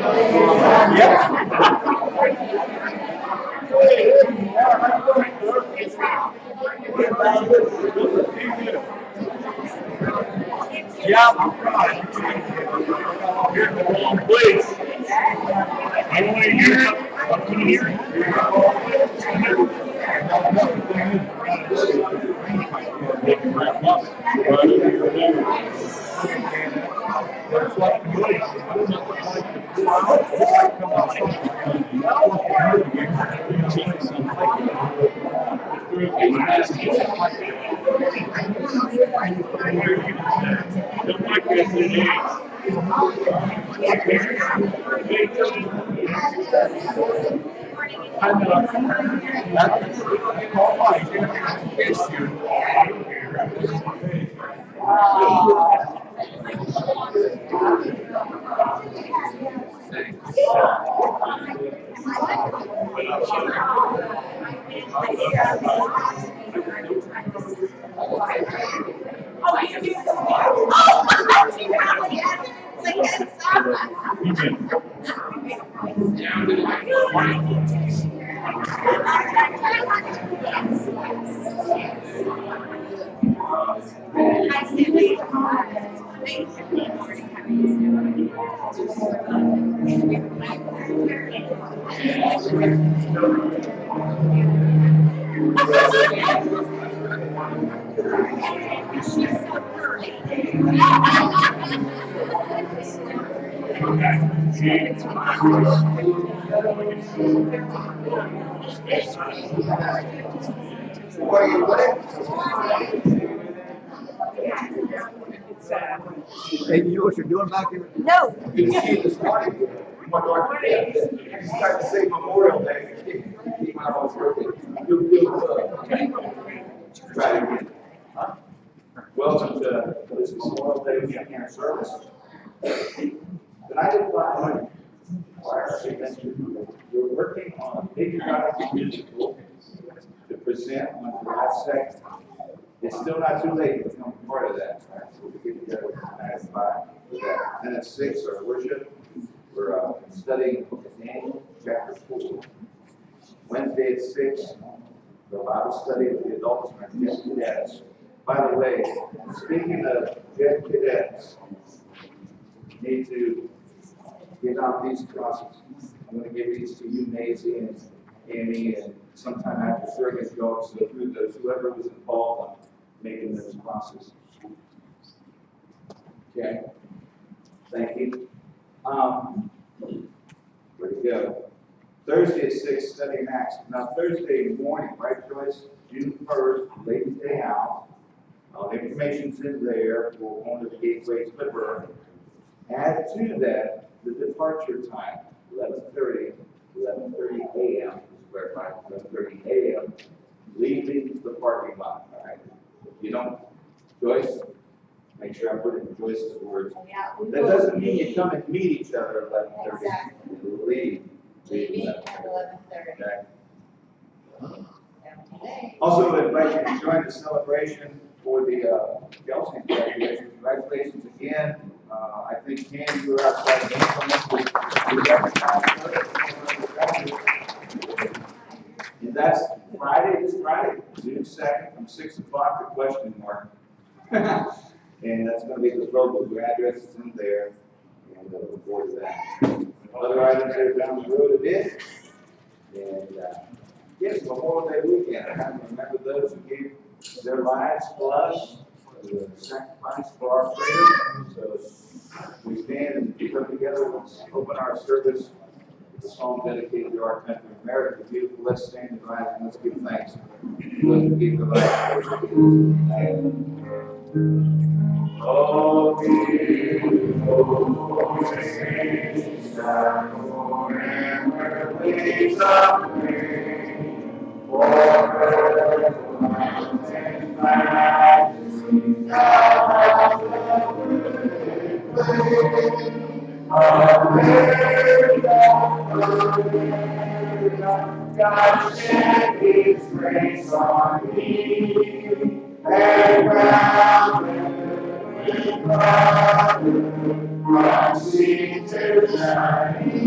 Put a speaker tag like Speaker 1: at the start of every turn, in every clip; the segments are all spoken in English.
Speaker 1: Yeah, I'm trying. You're in the wrong place. I want to hear it. I want to hear
Speaker 2: Hey, you know what you're doing back here?
Speaker 3: No.
Speaker 2: Good to see you this morning. You start to say Memorial Day. Keep my own birthday. Try it again. Huh? Welcome to this Memorial Day weekend service. Tonight at 5, we're working on a patriotic musical to present on July 2nd. It's still not too late to become part of that. Right? So we get together tonight at 5 for that. Then at 6, our worship. We're studying the book of Daniel, chapter 4. Wednesday at 6, the Bible study of the adults and our Jet Cadets. By the way, speaking of Jet Cadets, you need to get out these crosses. I'm going to give these to you, Maisie and Amy, and sometime after service, you also go through those, whoever was involved in making those crosses. Okay? Thank you. Where to go? Thursday at 6, studying Acts. Now, Thursday morning, right, Joyce? June 1st, Ladies' Day out. The information's in there. We'll own the Gateway Clipper. Add to that the departure time, 11:30 a.m. Is 11:30 a.m. Leaving the parking lot. All right. If you don't, Joyce, make sure I put in Joyce's words. That doesn't mean you come and meet each other at 11:30.
Speaker 4: Exactly.
Speaker 2: You leave.
Speaker 4: Leaving at 11:30.
Speaker 2: Okay. Also, I invite you to join the celebration for the Kelsey graduation. Congratulations again. I think Candy, you were outside the and that's Friday, this Friday, June 2nd, from 6 o'clock to question mark. And that's going to be the local address is in there. And look forward to that. Other items that are down the road a bit. And yes, Memorial Day weekend. I have to remember those who gave their lives for us, the sacrifice for our freedom. So we stand and come together. Let's open our service with a song dedicated to our country, America. Beautiful. Let's stand and rise and let's give thanks. Let's give the life. Oh, beautiful saints, that forever leaves a way for earth, mountain, majesty, God shed His grace on me, and crowned with honor from sea to shining.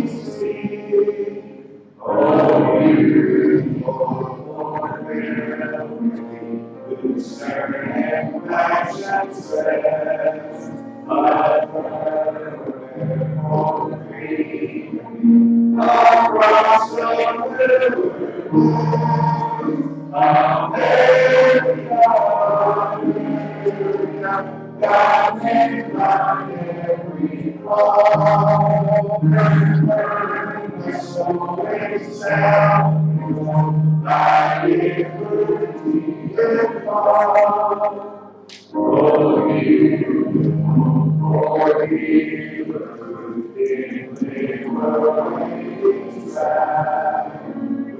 Speaker 2: God may find every flaw. The soul is sound, thy liberty is found. Oh, you, for he liberty sad.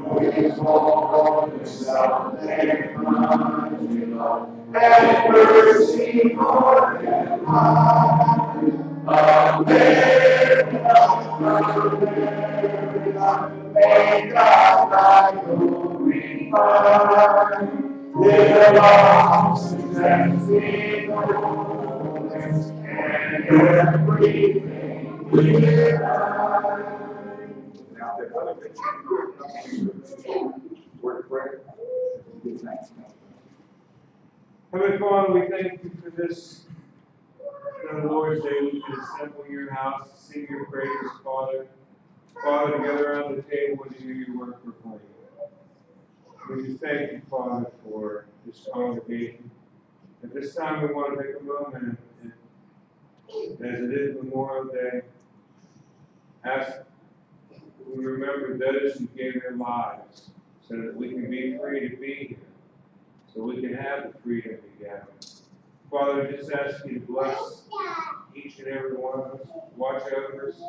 Speaker 2: Who is all the something unto love and mercy more than life. America, may God thy glory find. Live on and sing holiness and everything we find. Now, the other picture, word of prayer. Give thanks.
Speaker 3: Heavenly Father, we thank you for this Lord's Day. We can assemble in your house to sing your praises, Father. Father, together around the table and hear your word proclaimed. We just thank you, Father, for this congregation. At this time, we want to take a moment, and as it is Memorial Day, ask we remember those who gave their lives so that we can be free to be here, so we can have the freedom to gather. Father, I just ask you to bless each and every one of us, watch over us,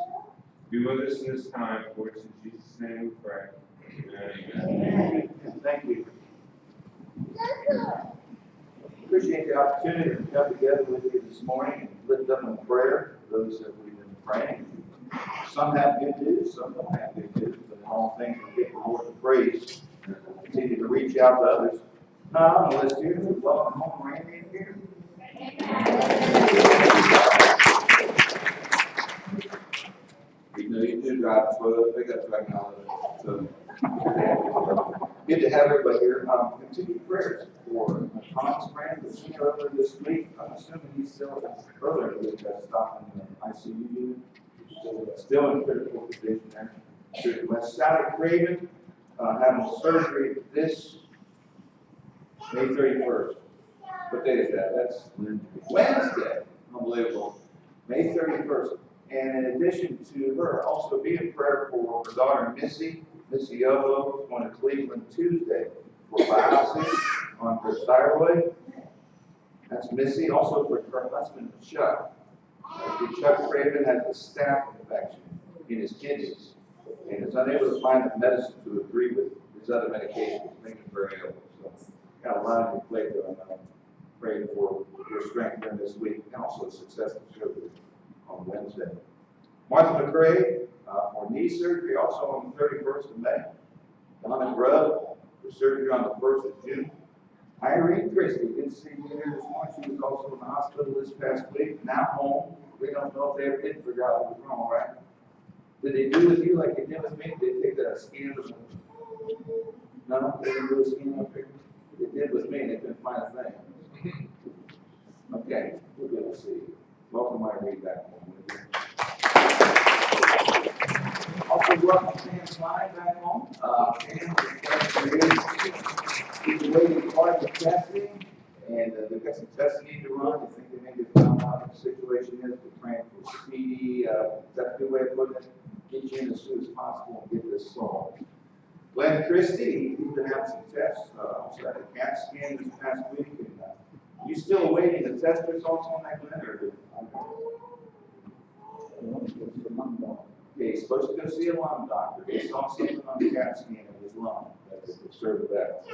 Speaker 3: be with us in this time, for it's in Jesus' name we pray. Amen.
Speaker 2: Thank you. Appreciate the opportunity to come together with you this morning and lift up in prayer those that we've been praying. Some have good news, some don't have good news, but in all things we give the Lord the praise. Continue to reach out to others. Now, on the list here, welcome home, Randy, in here. You know, you do drive for the pickup truck now, so good to have everybody here. Continued prayers for Tom's friend that's here earlier this week. I'm assuming he's still earlier this week, stopping in the ICU unit. Still in critical condition there. Sally Craven having surgery this May 31st. What day is that? That's Wednesday. Unbelievable. May 31st. And in addition to her, also be in prayer for her daughter Missy Yoho, who's going to Cleveland Tuesday for biopsy on her thyroid. That's Missy. Also for her husband Chuck. Chuck Craven has a staph infection in his kidneys and is unable to find the medicine to agree with his other medications, making him very ill. So, got a lot on your plate that I'm praying for your strength during this week, and also a successful surgery on Wednesday. Martha McCrae for knee surgery, also on the 31st of May. Donna Grubb for surgery on the 1st of June. Irene Christie, good to see you here this morning. She was also in the hospital this past week, now home. We don't know if they ever did figure out what was wrong, right? Did they do with you like they did with me? Did they take that scan of the... No, they didn't do a scan of the... They did with me, and they couldn't find a thing. Okay, we're good to see you. Welcome, Irene, back home. Also, welcome Sam Klein back home. He's waiting part of the testing, and they've got some tests they need to run. I think they maybe found out what the situation is. They're praying for speedy, that's a good way of putting it, get you in as soon as possible and get this solved. Glenn Christie, he's been having some tests. Also had a CAT scan this past week. And, you still awaiting the test results on that, Glenn? Or okay, he's supposed to go see a lung doctor. They saw something on the CAT scan of his lung that is disturbed with that.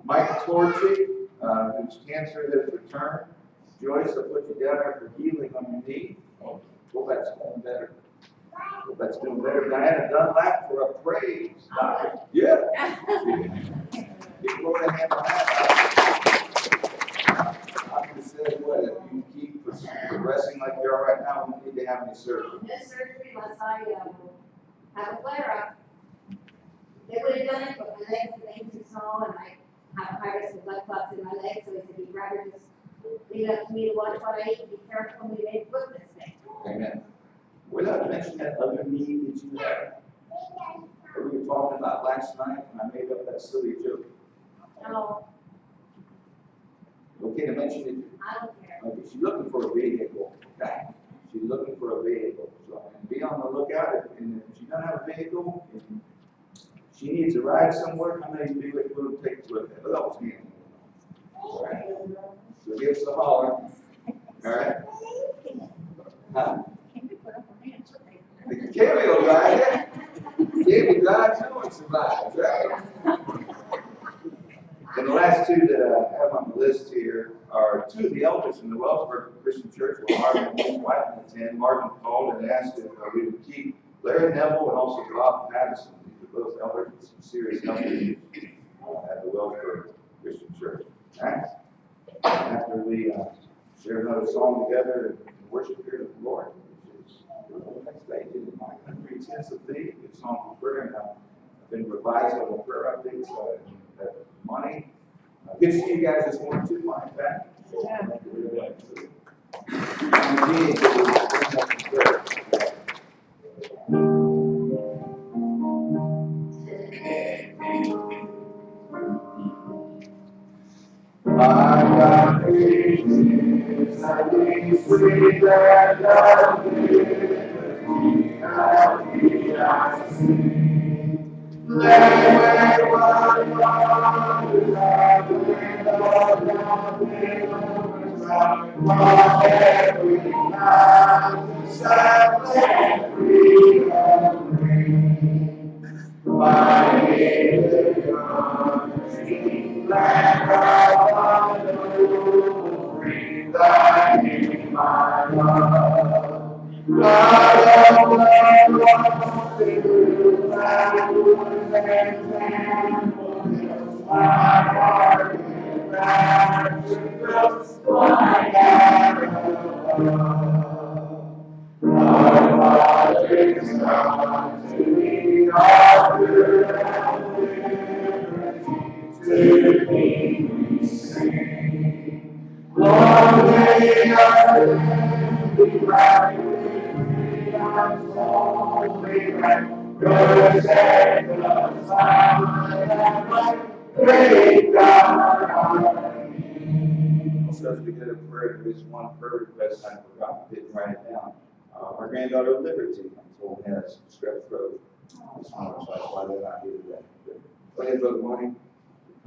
Speaker 2: Mike Torchy, whose cancer has returned. Joyce, I put you down there for healing on your knee. Hope that's doing better. Hope that's doing better. Diana Dunlap for a praise doctor. Yeah. Give Lord a hand on that. I'm going to say what, if you keep progressing like you are right now, we need to have any surgery.
Speaker 4: No surgery unless I have a flare-up. They would have done it, but my legs are getting too small, and I have a high risk of blood clots in my legs, so he said he'd rather just leave it up to me to watch what I eat and be careful when we make foot mistake.
Speaker 2: Amen. Without mentioning that other need that you have, we were talking about last night when I made up that silly joke?
Speaker 4: No,
Speaker 2: Okay to mention it?
Speaker 4: I don't care.
Speaker 2: Okay, she's looking for a vehicle, okay? She's looking for a vehicle, so, and be on the lookout, and if she doesn't have a vehicle, and she needs a ride somewhere, how many people will take to it? Well, that was me. All right? So give us a holler, all right? Huh? The cameo drive, David drives, no one survives, right? And the last two that I have on the list here are two of the elders in the Wellsburg Christian Church, where Marvin and his wife attend. Marvin called and asked if we would keep Larry Neville and also Bob Patterson. These are both elders with some serious health issues at the Wellsburg Christian Church. All right? And after we share another song together and worship here to the Lord, which is the next day, in my country, tends of thee, good song for prayer, and I've been revised on the prayer updates, that money. Good to see you guys this morning too, Mike, back. Yeah. My God is I sweet and I see. Let one So as we get a prayer, there is one prayer request I forgot, didn't write it down. Our granddaughter Liberty, I'm told, has strep throat. This morning, so that's why they're not here today. Go ahead, Brother Morning.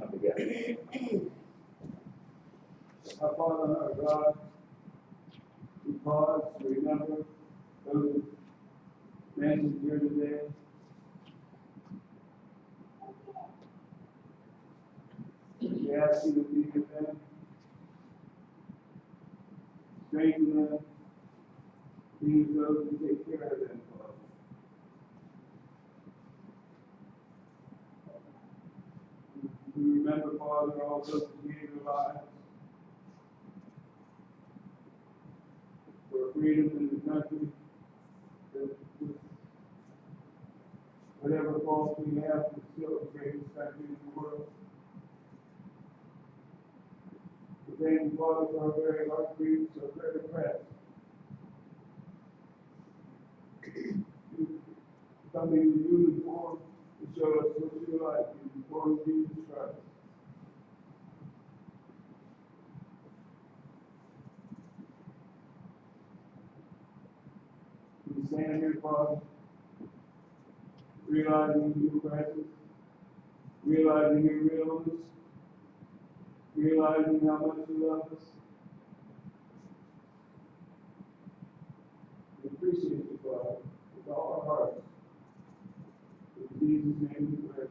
Speaker 2: Come together.
Speaker 3: Our Father, our God, we pause to remember those mentioned here today. We ask you to be with them, strengthen them, be with those who take care of them, Father. We remember, Father, all those who gave their lives for freedom in the country, whatever faults we have to still the greatest country in the world. We thank you, Father, for our very heartbeats, our very breath. Coming in human form to show us what you're like in the form of Jesus Christ. We stand here, Father, realizing your presence, realizing your realness, realizing how much you love us. We appreciate you, Father, with all our hearts. In Jesus' name we pray.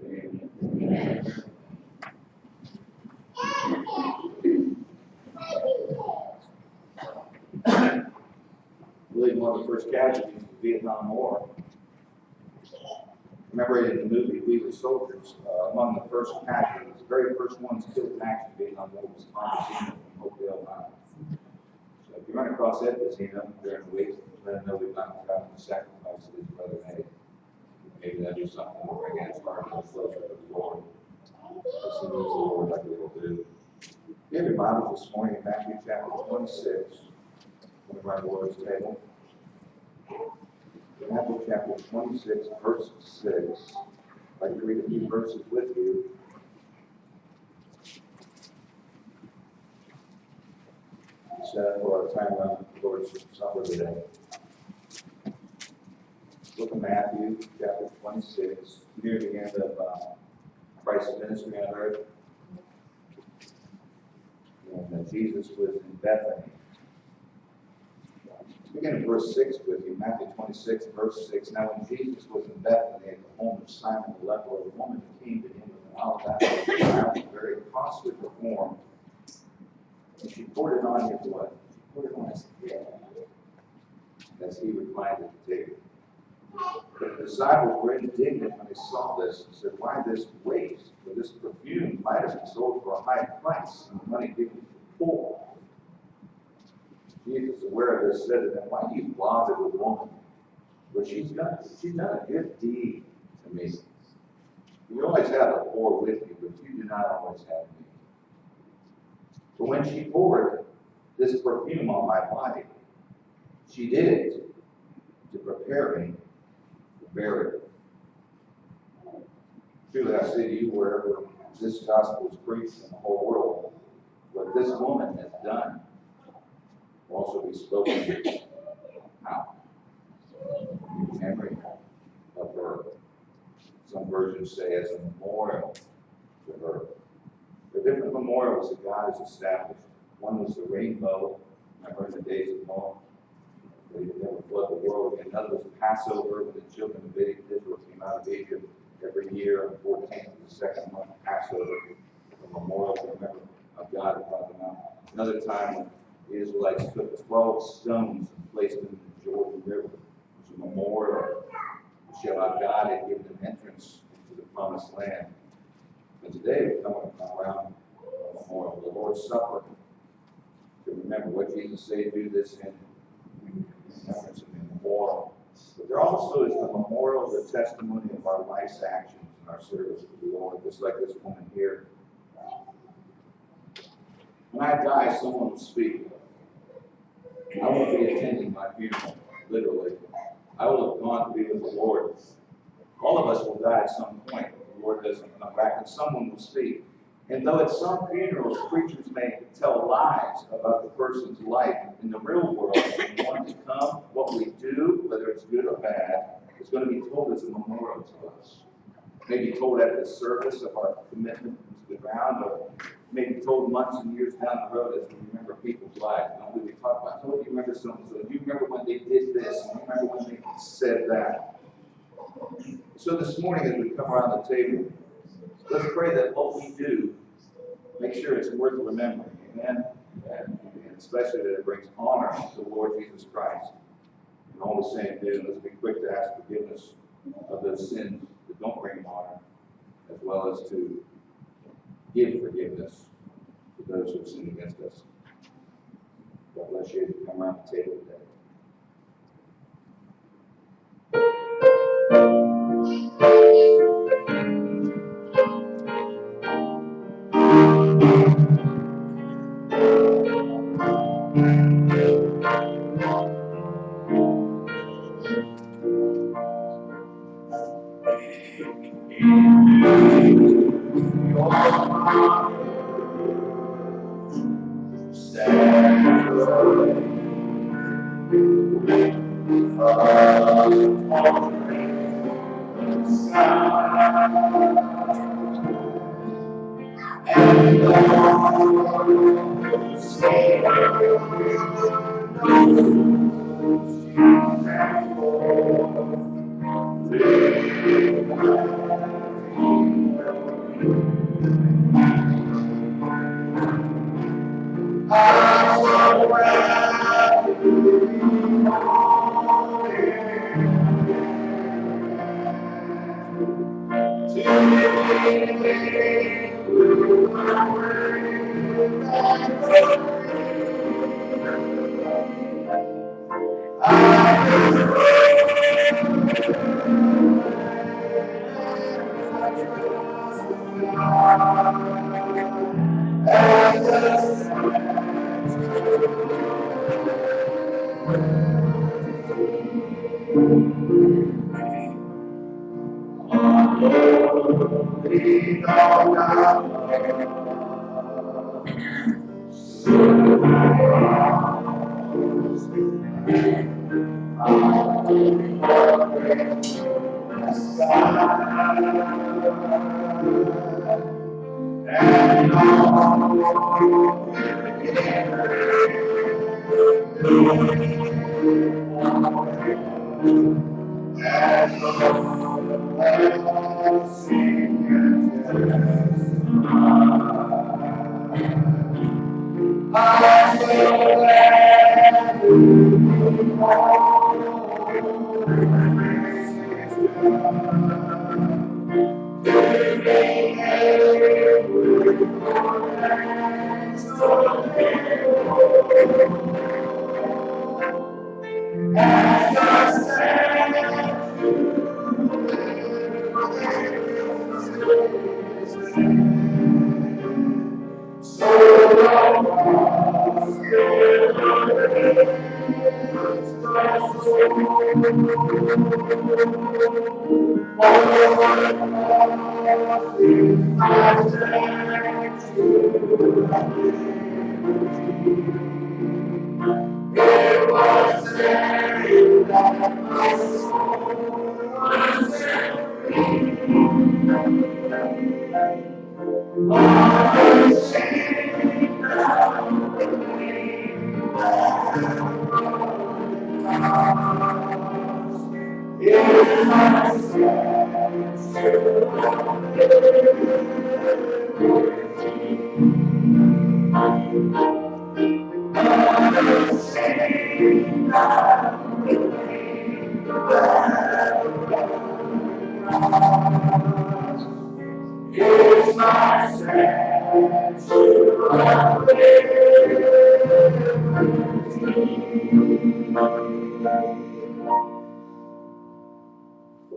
Speaker 3: Amen.
Speaker 2: I believe one of the first casualties of the Vietnam War. Remember in the movie We Were Soldiers, among the first casualties, the very first ones killed in action in the Vietnam War was Tom Zeno from Hopedale, Ohio. So if you run across Ed Zeno during the week, let him know we've not forgotten the sacrifice of his brother made. Maybe that'll do something to bring his heart a little closer to the Lord. Let's see what the Lord like we will do. You have your Bible this morning in Matthew chapter 26. We're going to the Lord's table. Matthew chapter 26, verse 6. I'd like to read a few verses with you. Set up for our time around the Lord's Supper today. Book of Matthew, chapter 26, near the end of Christ's ministry on earth. And Jesus was in Bethany. Begin in verse 6 with you, Matthew 26, verse 6. Now when Jesus was in Bethany at the home of Simon the leper, a woman came to him with an alabaster jar, very costly perfume. And she poured it on his what? She poured it on his head as he reclined at the table. But the disciples were indignant when they saw this and said, why this waste? For this perfume might have been sold for a high price and the money given to the poor. Jesus, aware of this, said to them, why do you bother the woman? But she's done a good deed to me. You always have the poor with you, but you do not always have me. But when she poured this perfume on my body, she did it to prepare me for burial. Truly I say to you, wherever this gospel is preached in the whole world, what this woman has done will also be spoken out in memory of her. Some versions say as a memorial to her. There are different memorials that God has established. One was the rainbow. Remember in the days of Noah, they would never flood the world again. Another was Passover, when the children of Israel came out of Egypt every year on the 14th of the second month, Passover, a memorial to remember of God who brought them out. Another time when the Israelites took 12 stones and placed them in the Jordan River. It was a memorial to show how God had given them entrance into the promised land. And today we're coming around a memorial, the Lord's Supper, to remember what Jesus said, do this in remembrance of the memorial. But there also is the memorial, the testimony of our life's actions and our service to the Lord, just like this woman here. When I die, someone will speak. I won't be attending my funeral, literally. I will have gone to be with the Lord. All of us will die at some point. The Lord doesn't come back, and someone will speak. And though at some funerals, preachers may tell lies about the person's life, in the real world, when we want to come, what we do, whether it's good or bad, is going to be told as a memorial to us. Maybe told at the service of our commitment to the ground, or maybe told months and years down the road as we remember people's lives. You know, we talk about, oh, you remember so-and-so, you remember when they did this, and you remember when they said that. So this morning, as we come around the table, let's pray that what we do, make sure it's worth remembering. Amen? And especially that it brings honor to the Lord Jesus Christ. And all the same, let's be quick to ask forgiveness of those sins that don't bring honor, as well as to give forgiveness to those who have sinned against us. God bless you as you come around the table today.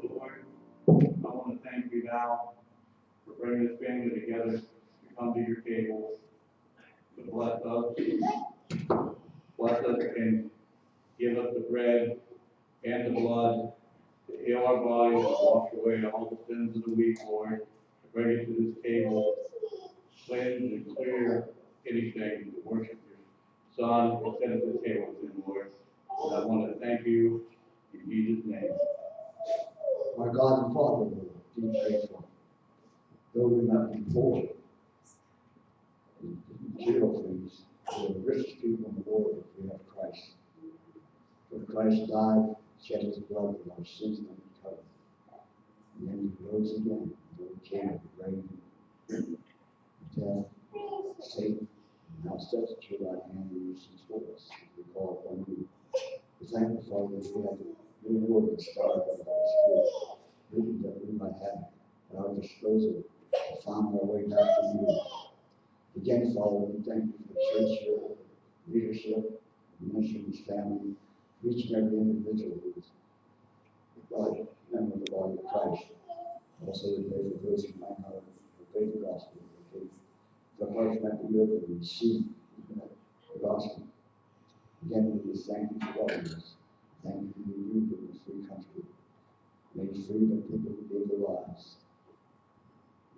Speaker 1: Lord, I want to thank you now for bringing this family together to come to your table, to bless us and give us the bread and the blood to heal our bodies and wash away all the sins of the week, Lord, to bring it to this table, cleanse and clear anything to worship your Son and set at the table with him, Lord. And I want to thank you in Jesus' name.
Speaker 5: Our God and Father, Lord, be grateful. Though we might be poor in material things, we are the richest people in the world if we have Christ. For Christ died, shed his blood, and our sins might be covered. And then he rose again, and overcame the grave, death, Satan, and now sets at your right hand and intercedes for us. We call upon you. We thank you, Father, that we have your word inspired by the Holy Spirit, written that we might have at our disposal to find our way back to you. Again, Father, we thank you for the church here, leadership, the ministry of his family, for each and every individual who is a member of the body of Christ. Also, we pray for those who might not obey the gospel, that their hearts might be open and receive the gospel. Again, we just thank you for loving us. Thank you for your youth in this free country. Made free by people who gave their lives.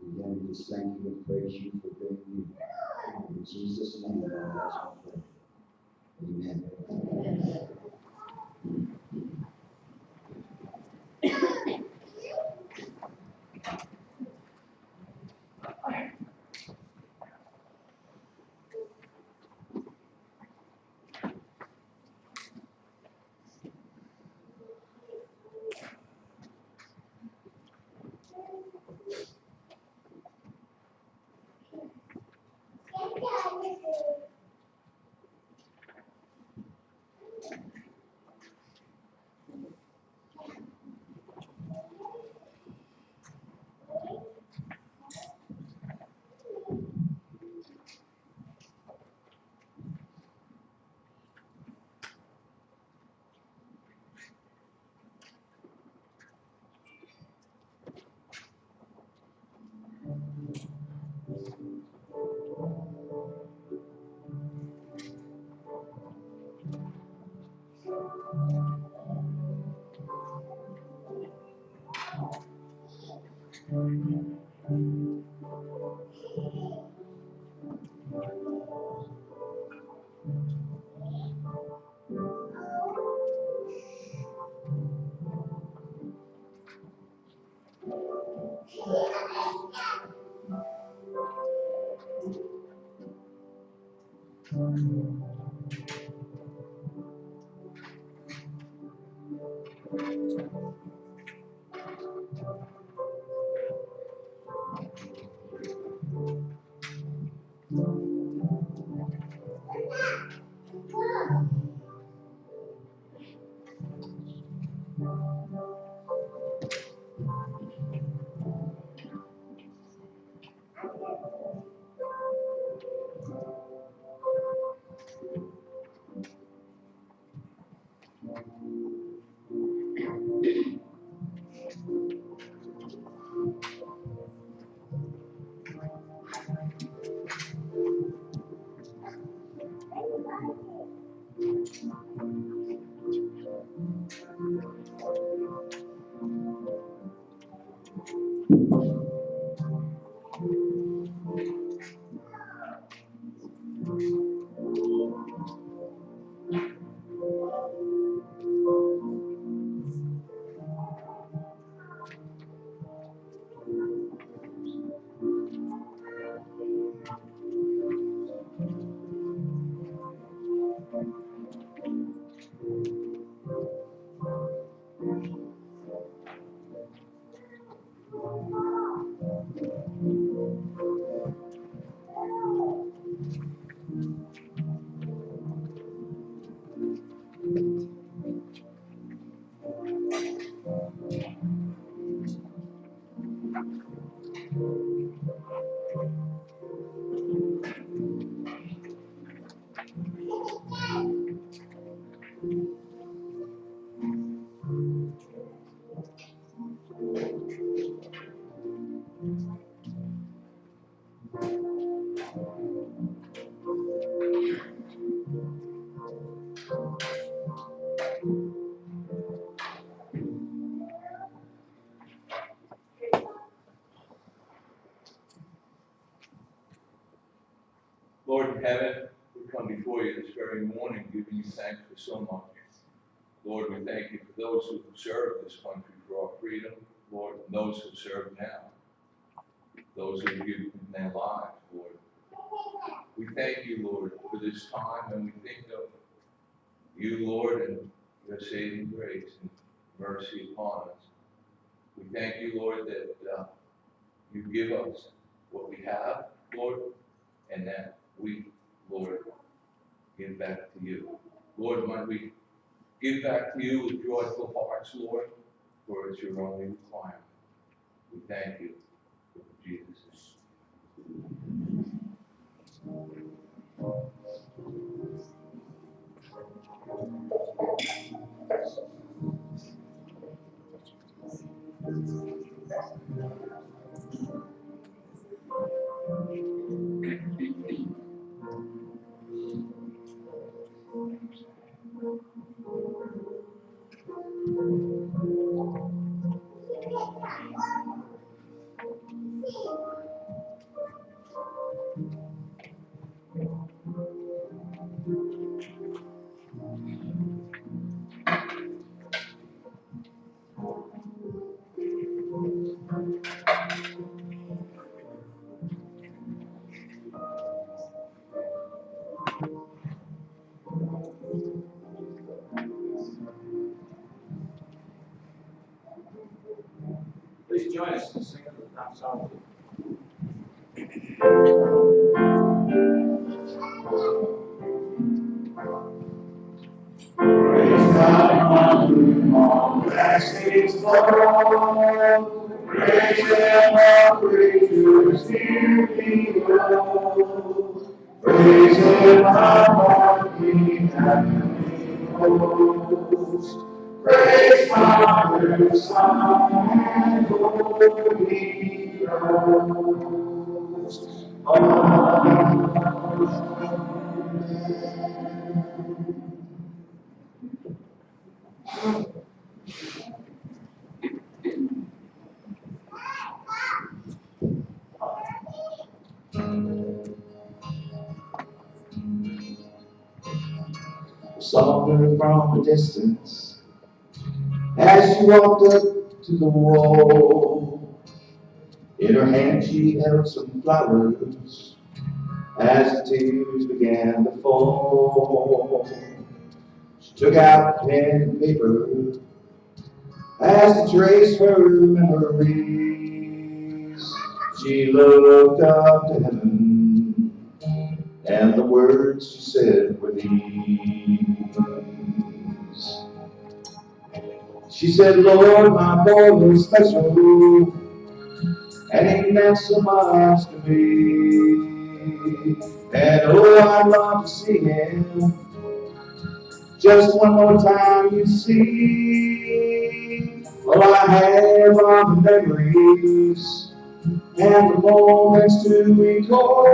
Speaker 5: Again, we just thank you and praise you for being you. In Jesus' name, I ask and pray. Amen.
Speaker 6: Lord in heaven, we come before you this very morning, giving you thanks for so much. Lord, we thank you for those who have served this country for our freedom, Lord, and those who serve now, those who have given their lives, Lord. We thank you, Lord, for this time, and we think of you, Lord, and your saving grace and mercy upon us. We thank you, Lord, that you give us what we have, Lord, and that we, Lord, give back to you. Lord, might we give back to you with joyful hearts, Lord, for it's your only requirement. We thank you in Jesus' name.
Speaker 2: Please join us in singing the song. Praise God, all blessings flow. Praise Him, all creatures here below. Praise Him, our King and host. Praise Father, Son, and Holy Ghost. saw her from a distance as she walked up to the wall. In her hand she held some flowers as the tears began to fall. She took out pen and paper as to trace her memories. She looked up to heaven, and the words she said were these. She said, Lord, my boy was special, and he meant so much to me. And oh, I'd love to see him just one more time, you see. Well, I have all the memories and the moments to recall.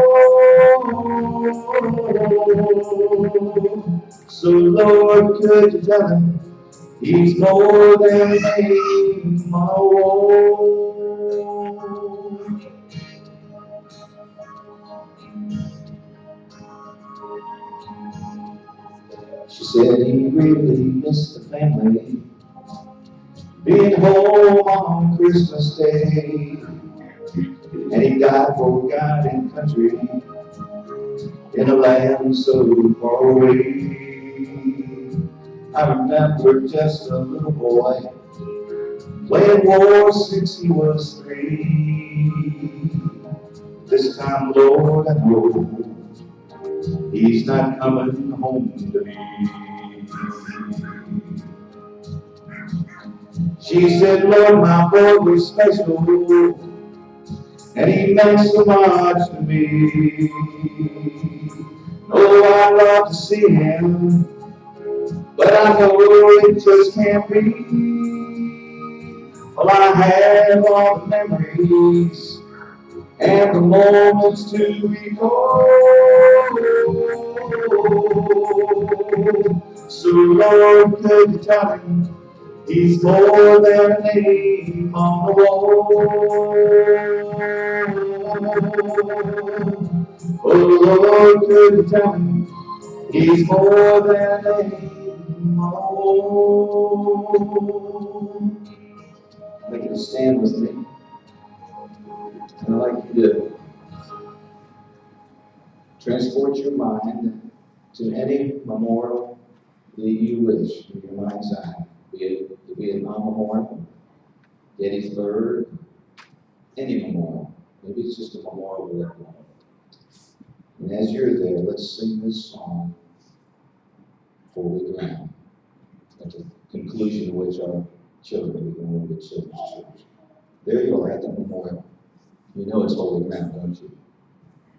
Speaker 2: So, Lord, could you tell him he's more than a name on a wall? She said he really missed the family, being home on Christmas Day. And he died for God and country in a land so far away. I remember just a little boy playing war since he was 3. This time, Lord, I know he's not coming home to me. She said, Lord, my boy was special, and he meant so much to me. Oh, I'd love to see him, but I know it just can't be. Well, I have all the memories and the moments to recall. So, Lord, could you tell him he's more than a name on the wall? Oh, Lord, could you tell him he's more than a name on the wall? I'd like you to stand with me. And I'd like you to transport your mind to any memorial that you wish in your mind's eye, be it the Vietnam Memorial, Gettysburg, any memorial. Maybe it's just a memorial to that moment. And as you're there, let's sing this song, Holy Ground, at the conclusion of which our children will go to Children's Church. There you are at the memorial. You know it's holy ground, don't you?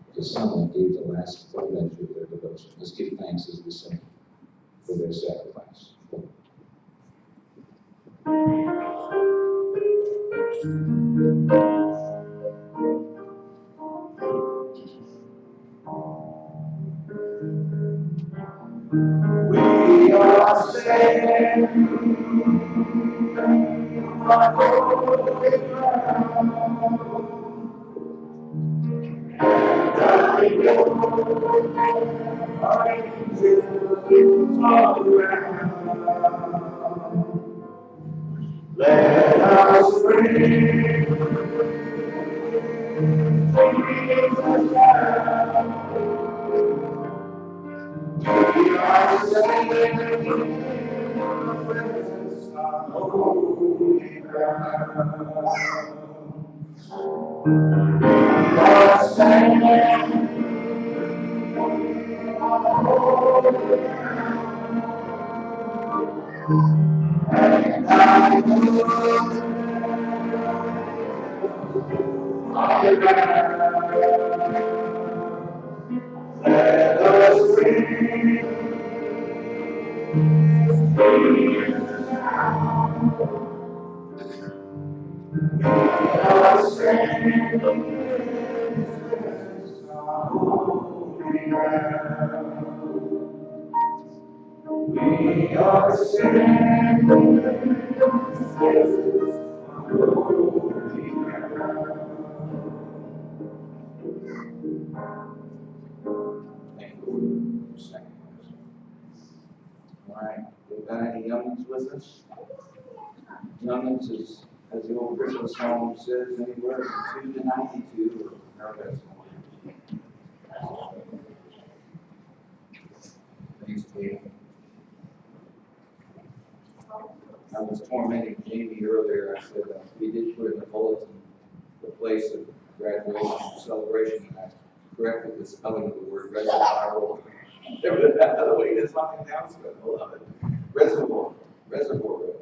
Speaker 2: Because someone gave the last full measure of their devotion. Let's give thanks as we sing for their sacrifice. We are saved by holy ground. Our angels all around. Let us bring Jesus down. We are saved in the presence of holy ground. We are saved on holy ground. And I know all around. Let us bring Jesus down. We are saved in the presence of holy ground. We are saved in the presence of holy ground. Thank you for your sacrifice. All right, we got any youngins with us? Youngins is, as the old Christmas song says, anywhere from 2 to 92, or however that's going. Thanks, Dave. I was tormenting Jamie earlier. I said, we did put in the bulletin the place of graduation celebration, and I corrected the spelling of the word reservoir. The way it's not announced, I love it. Reservoir Road.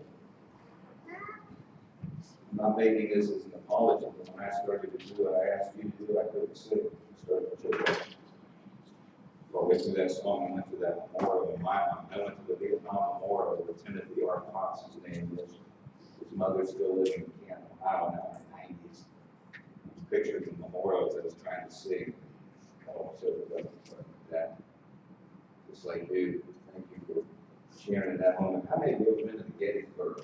Speaker 2: I'm not making this as an apology, but when I started to do what I asked you to do, I couldn't sit. I started to choke up. Well, we through that song, I went to that memorial in my mind. I went to the Vietnam Memorial where Timothy R. Fox's name is. His mother's still living in Canton, Ohio, now in her 90s. Pictures of memorials I was trying to see. Also, that. It's like, dude, thank you for sharing that moment. How many of you have been to the Gettysburg?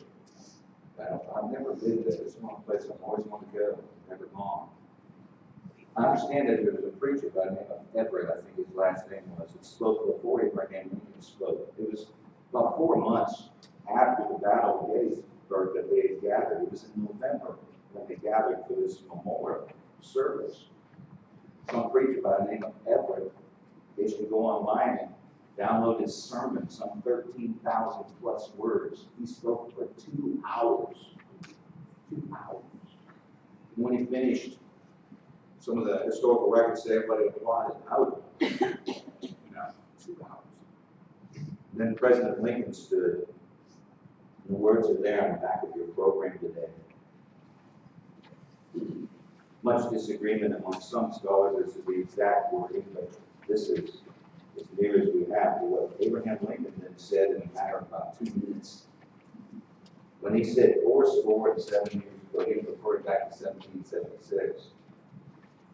Speaker 2: I've never been there. It's one place I've always wanted to go. Never gone. I understand that there was a preacher by the name of Everett, I think his last name was, that spoke before Abraham Lincoln spoke. It was about 4 months after the Battle of Gettysburg that they had gathered. It was in November when they gathered for this memorial service. Some preacher by the name of Everett, they should go online and download his sermon, some 13,000 plus words. He spoke for 2 hours. 2 hours. And when he finished, some of the historical records say everybody applauded. Out. 2 hours. And then President Lincoln stood. The words are there on the back of your program today. Much disagreement among some scholars as to the exact wording, but this is as near as we have to what Abraham Lincoln then said in a matter of about 2 minutes. When he said 77 years ago, he referred back to 1776.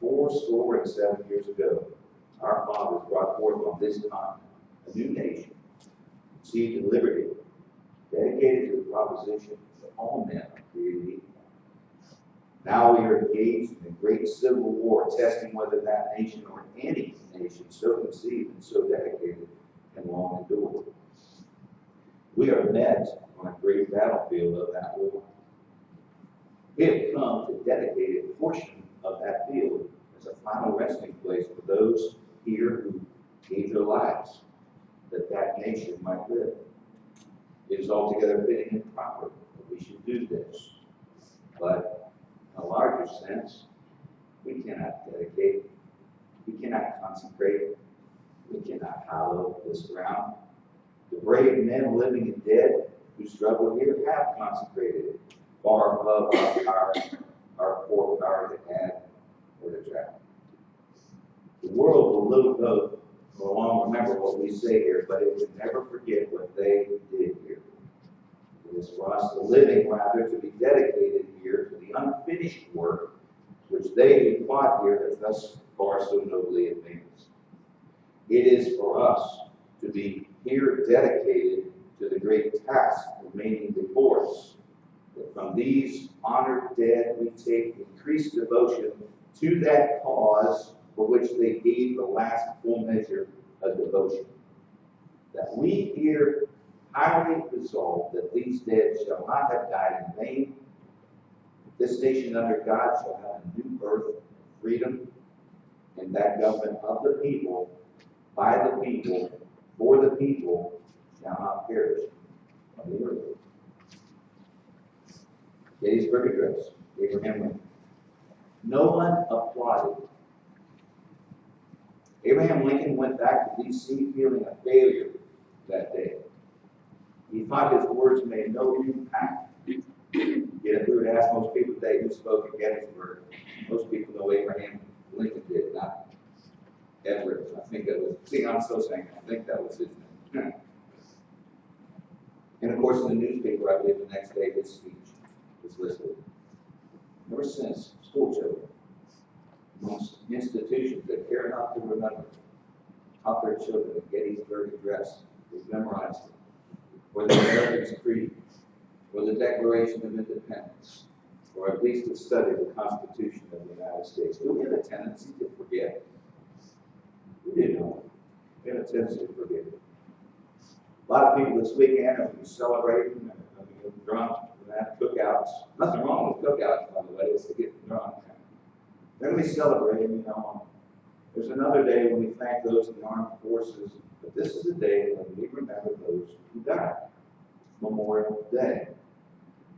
Speaker 2: 77 years ago, our fathers brought forth on this continent a new nation, conceived in liberty, dedicated to the proposition that all men are created equal. Now we are engaged in a great civil war, testing whether that nation or any nation so conceived and so dedicated can long endure. We are met on a great battlefield of that war. We have come to dedicate a portion of that field as a final resting place for those here who gave their lives that that nation might live. It is altogether fitting and proper that we should do this. But in a larger sense, we cannot dedicate, we cannot consecrate, we cannot hallow this ground. The brave men, living and dead, who struggle here have consecrated it, far above our poor power to add or to travel. The world will long remember what we say here, but it will never forget what they did here. It is for us, the living, rather, to be dedicated here to the unfinished work which they who fought here have thus far so nobly advanced. It is for us to be here dedicated to the great task remaining before us, that from these honored dead we take increased devotion to that cause for which they gave the last full measure of devotion. That we here highly resolve that these dead shall not have died in vain. This nation under God shall have a new birth of freedom, and that government of the people, by the people, for the people, shall not perish from the earth. Gettysburg Address, Abraham Lincoln. No one applauded. Abraham Lincoln went back to D.C. feeling a failure that day. He thought his words made no impact. Yet if we were to ask most people today who spoke at Gettysburg, most people know Abraham Lincoln did, not Everett. I think that was, see, I'm still saying, I think that was his name. And of course, in the newspaper, I believe the next day his speech was listed. Ever since, school children, most institutions that care not to remember, taught their children the Gettysburg Address. They've memorized it. Or the American Creed, or the Declaration of Independence, or at least to study the Constitution of the United States. Do we have a tendency to forget? We do know. We have a tendency to forget. A lot of people this weekend are going to be celebrating and going to get drunk and have cookouts. Nothing wrong with cookouts, by the way, it's to get drunk. They're going to be celebrating, you know. There's another day when we thank those in the armed forces, but this is a day when we remember those who died. Memorial Day.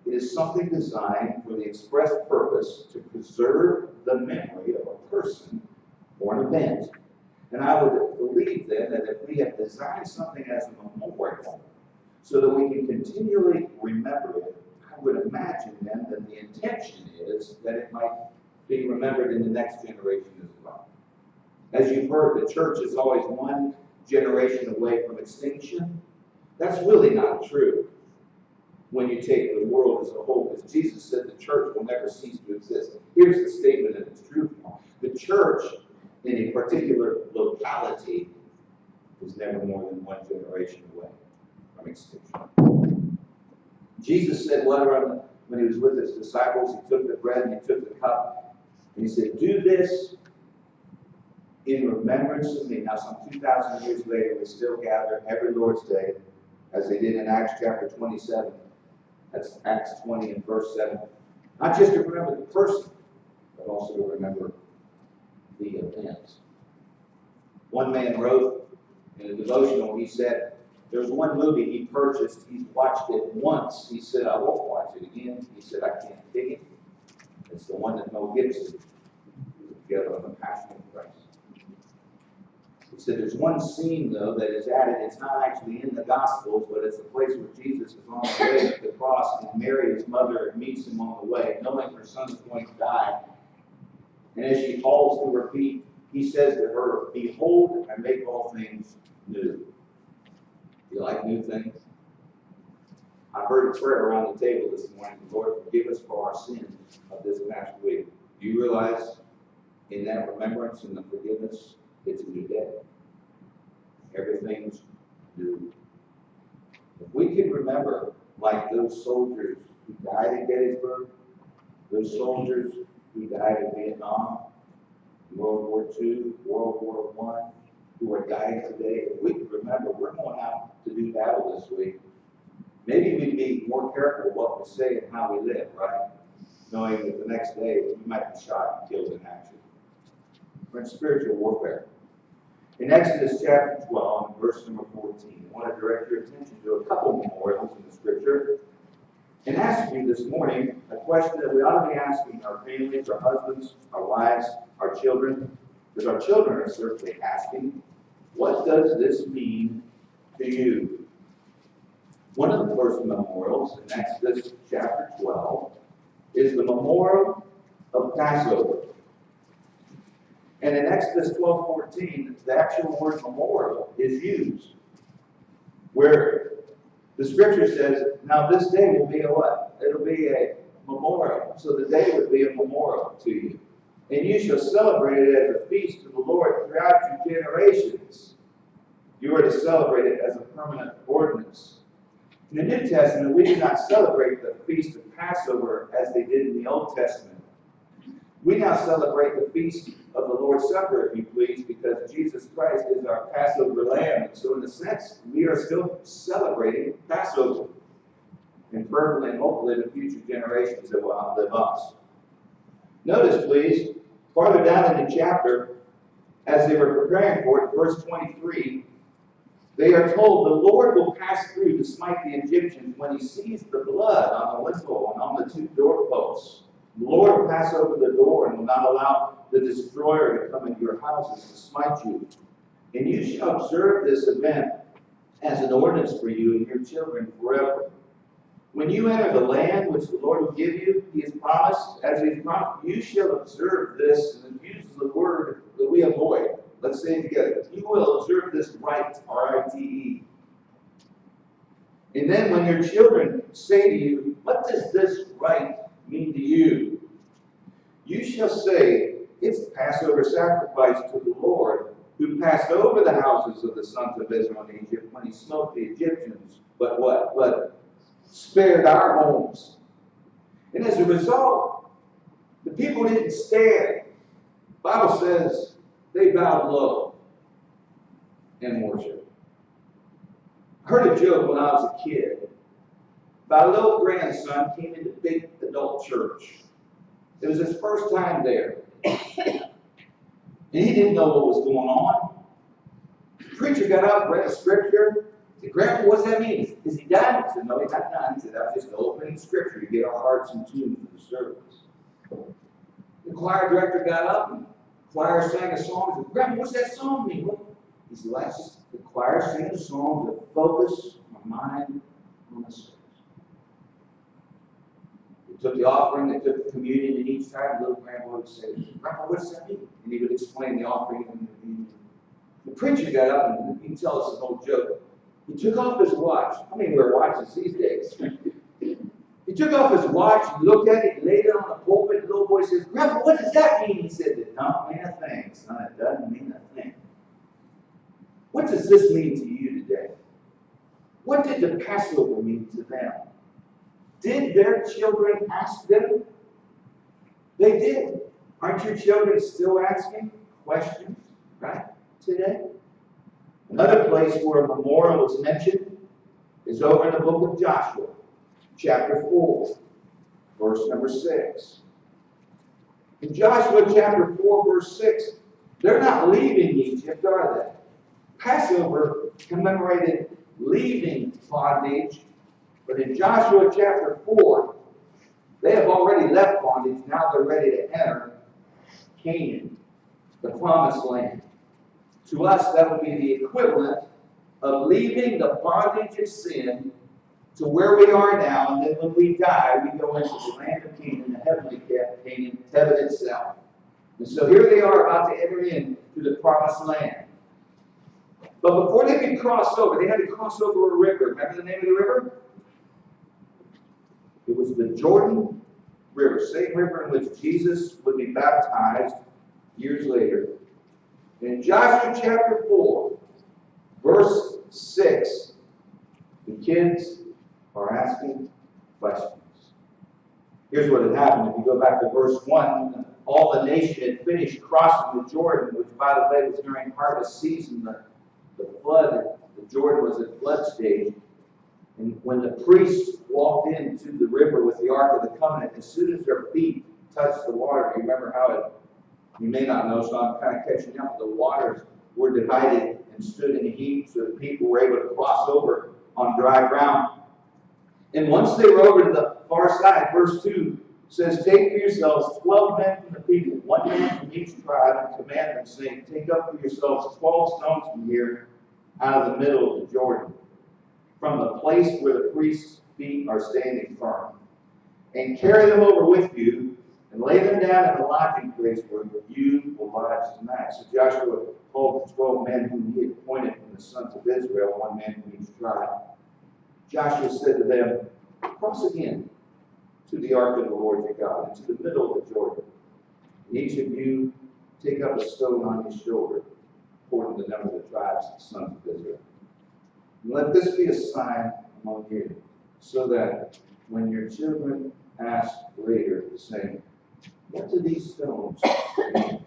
Speaker 2: It is something designed for the express purpose to preserve the memory of a person or an event. And I would believe then that if we have designed something as a memorial so that we can continually remember it, I would imagine then that the intention is that it might be remembered in the next generation as well. As you've heard, the church is always one generation away from extinction. That's really not true when you take the world as a whole, because Jesus said the church will never cease to exist. Here's the statement and its truth. The church in a particular locality is never more than one generation away from extinction. Jesus said later when he was with his disciples, he took the bread and he took the cup, and he said, "Do this in remembrance of me." Now, some 2,000 years later, we still gather every Lord's Day, as they did in Acts chapter 27. That's Acts 20 and verse 7. Not just to remember the person, but also to remember the event. One man wrote in a devotional, he said, there's one movie he purchased, he's watched it once. He said, I won't watch it again. He said, I can't take it. It's the one that Mel Gibson put together on the Passion of Christ. He said there's one scene, though, that is added. It's not actually in the Gospels, but it's the place where Jesus is on the way to the cross, and Mary, his mother, meets him on the way, knowing her son is going to die. And as she falls to her feet, he says to her, "Behold, I make all things new." You like new things? I heard a prayer around the table this morning. Lord, forgive us for our sins of this past week. Do you realize in that remembrance and the forgiveness, it's a new day. Everything's new. If we could remember, like those soldiers who died at Gettysburg, those soldiers who died in Vietnam, World War II, World War I, who are dying today, if we could remember, we're going out to do battle this week. Maybe we'd be more careful what we say and how we live, right? Knowing that the next day we might be shot and killed in action. We're in spiritual warfare. In Exodus chapter 12, verse number 14, I want to direct your attention to a couple memorials in the scripture and ask you this morning a question that we ought to be asking our families, our husbands, our wives, our children, because our children are certainly asking, what does this mean to you? One of the first memorials in Exodus chapter 12 is the memorial of Passover. And in Exodus 12:14, the actual word memorial is used, where the scripture says, now this day will be a what? It'll be a memorial. So the day would be a memorial to you. And you shall celebrate it as a feast to the Lord throughout your generations. You are to celebrate it as a permanent ordinance. In the New Testament, we do not celebrate the feast of Passover as they did in the Old Testament. We now celebrate the feast of the Lord's Supper, if you please, because Jesus Christ is our Passover lamb. And so in a sense, we are still celebrating Passover. And fervently and hopefully the future generations that will outlive us. Notice, please, farther down in the chapter, as they were preparing for it, verse 23, they are told the Lord will pass through to smite the Egyptians when he sees the blood on the lintel and on the two doorposts. The Lord will pass over the door and will not allow the destroyer to come into your houses to smite you. And you shall observe this event as an ordinance for you and your children forever. When you enter the land which the Lord will give you, he has promised, as he has promised, you shall observe this, and it uses the word that we avoid. Let's say it together. You will observe this rite, R-I-T-E. And then when your children say to you, what does this rite mean to you? You shall say, it's the Passover sacrifice to the Lord, who passed over the houses of the sons of Israel in Egypt when he smote the Egyptians. But what? But spared our homes. And as a result, the people didn't stand. The Bible says they bowed low and worshiped. I heard a joke when I was a kid about a little grandson came into big adult church. It was his first time there. And he didn't know what was going on. The preacher got up, read a scripture. He said, Grandpa, what's that mean? Is he done? He said, no, he's not done. He said, that was just opening scripture to get our hearts in tune for the service. The choir director got up and the choir sang a song. He said, Grandpa, what's that song mean? He said, that's just the choir sang a song to focus my mind on the service. They took the offering, they took the communion, and each time the little grandpa would say, Grandpa, what does that mean? And he would explain the offering and the communion. The preacher got up and he tell us an old joke. He took off his watch. How many wear watches these days? He took off his watch, he looked at it, he laid it on the pulpit, and the little boy says, Grandpa, what does that mean? He said, it don't mean a thing, son, it doesn't mean a thing. What does this mean to you today? What did the Passover mean to them? Did their children ask them? They did. Aren't your children still asking questions, right, today? Another place where a memorial is mentioned is over in the book of Joshua, chapter 4, verse number 6. In Joshua chapter 4, verse 6, they're not leaving Egypt, are they? Passover commemorated leaving bondage, but in Joshua chapter 4, they have already left bondage. Now they're ready to enter Canaan, the promised land. To us, that would be the equivalent of leaving the bondage of sin to where we are now, and then when we die, we go into the land of Canaan, the heavenly Canaan, heaven itself. And so here they are about to enter into the promised land. But before they could cross over, they had to cross over a river. Remember the name of the river? It was the Jordan River, same river in which Jesus would be baptized years later. In Joshua chapter 4, verse 6, the kids are asking questions. Here's what had happened. If you go back to verse 1, all the nation had finished crossing the Jordan, which, by the way, was during harvest season. The flood, the Jordan was at flood stage. And when the priests walked into the river with the Ark of the Covenant, as soon as their feet touched the water, you remember how it, you may not know, so I'm kind of catching up, the waters were divided and stood in a heap so that people were able to cross over on dry ground. And once they were over to the far side, verse 2 says, take for yourselves 12 men from the people, 1 man from each tribe, and command them, saying, take up for yourselves 12 stones from here out of the middle of the Jordan, from the place where the priest's feet are standing firm, and carry them over with you, and lay them down in the lodging place where you will lodge tonight. So Joshua told the 12 men whom he had appointed from the sons of Israel, 1 man from each tribe. Joshua said to them, cross again to the ark of the Lord your God, into the middle of the Jordan. And each of you take up a stone on his shoulder, according to the number of the tribes of the sons of Israel. And let this be a sign among you, so that when your children ask later, saying, what do these stones mean?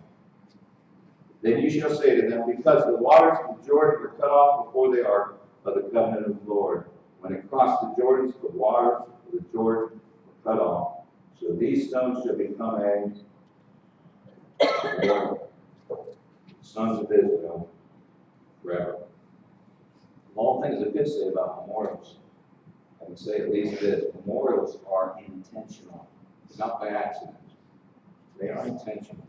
Speaker 2: Then you shall say to them, because the waters of the Jordan were cut off before the ark of the covenant of the Lord. When it crossed the Jordan, the waters of the Jordan were cut off. So these stones shall become a memorial. Sons of Israel forever. All things I could say about memorials. I can say at least this: memorials are intentional, not by accident. They are intentional.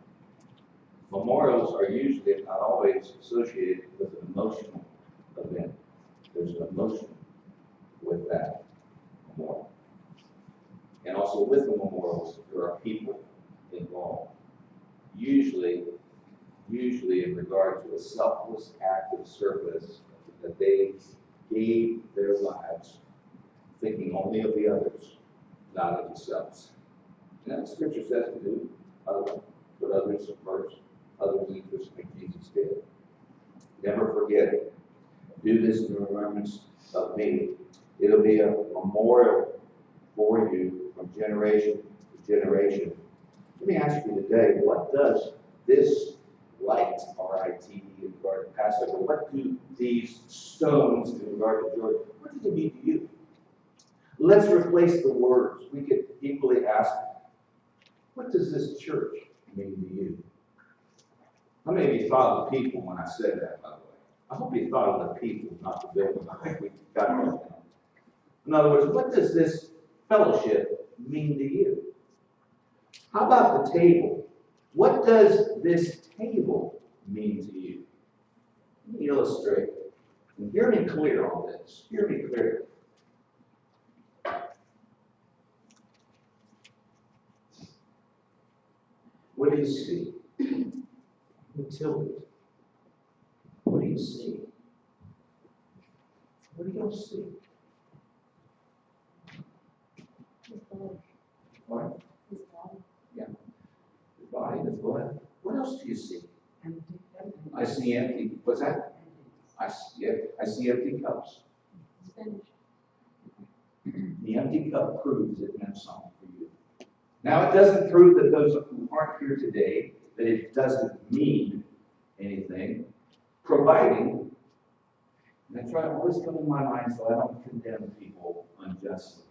Speaker 2: Memorials are usually, if not always, associated with an emotional event. There's an emotion with that memorial. And also with the memorials, there are people involved. Usually in regard to a selfless act of service that they gave their lives thinking only of the others, not of themselves. And that Scripture says to do, put others first, others' interests like Jesus did. Never forget it. Do this in remembrance of me. It'll be a memorial for you from generation to generation. Let me ask you today, what does this light, R-I-T-E, in regard to Passover? What do these stones in regard to Jordan, what do they mean to you? Let's replace the words. We could equally ask, what does this church mean to you? How many of you thought of the people when I said that, by the way? I hope you thought of the people, not the building. I think we got that down. In other words, what does this fellowship mean to you? How about the table? What does this table mean to you? Let me illustrate. And hear me clear on this. Hear me clear. What do you see? Utility. What do you see? What do you see? What? Yeah. The body, the blood. What else do you see? I see empty. What's that? I see empty cups. The empty cup proves it meant something for you. Now, it doesn't prove that those who aren't here today, that it doesn't mean anything, providing, and that's right, always come in my mind so I don't condemn people unjustly,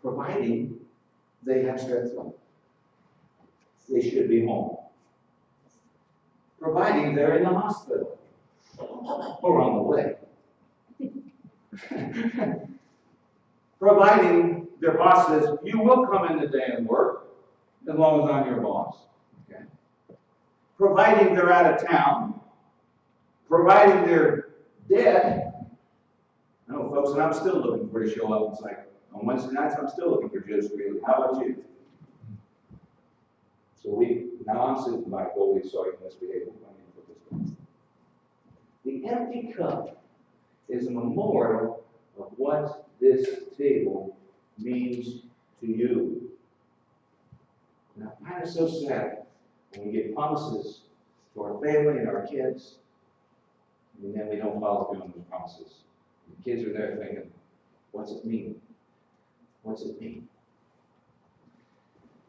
Speaker 2: providing they have strength life. They should be home. Providing they're in the hospital or on the way. Providing their boss says, you will come in today and work, as long as I'm your boss. Okay. Providing they're out of town. Providing they're dead. I know, folks, and I'm still looking for you to show up. It's like, on Wednesday nights, I'm still looking for Joe Street. How about you? So now I'm sitting by Goldie, so I can misbehave. The empty cup is a memorial of what this table means to you. And I find it so sad when we get promises to our family and our kids, and then we don't follow through on those promises. The kids are there thinking, what's it mean? What's it mean?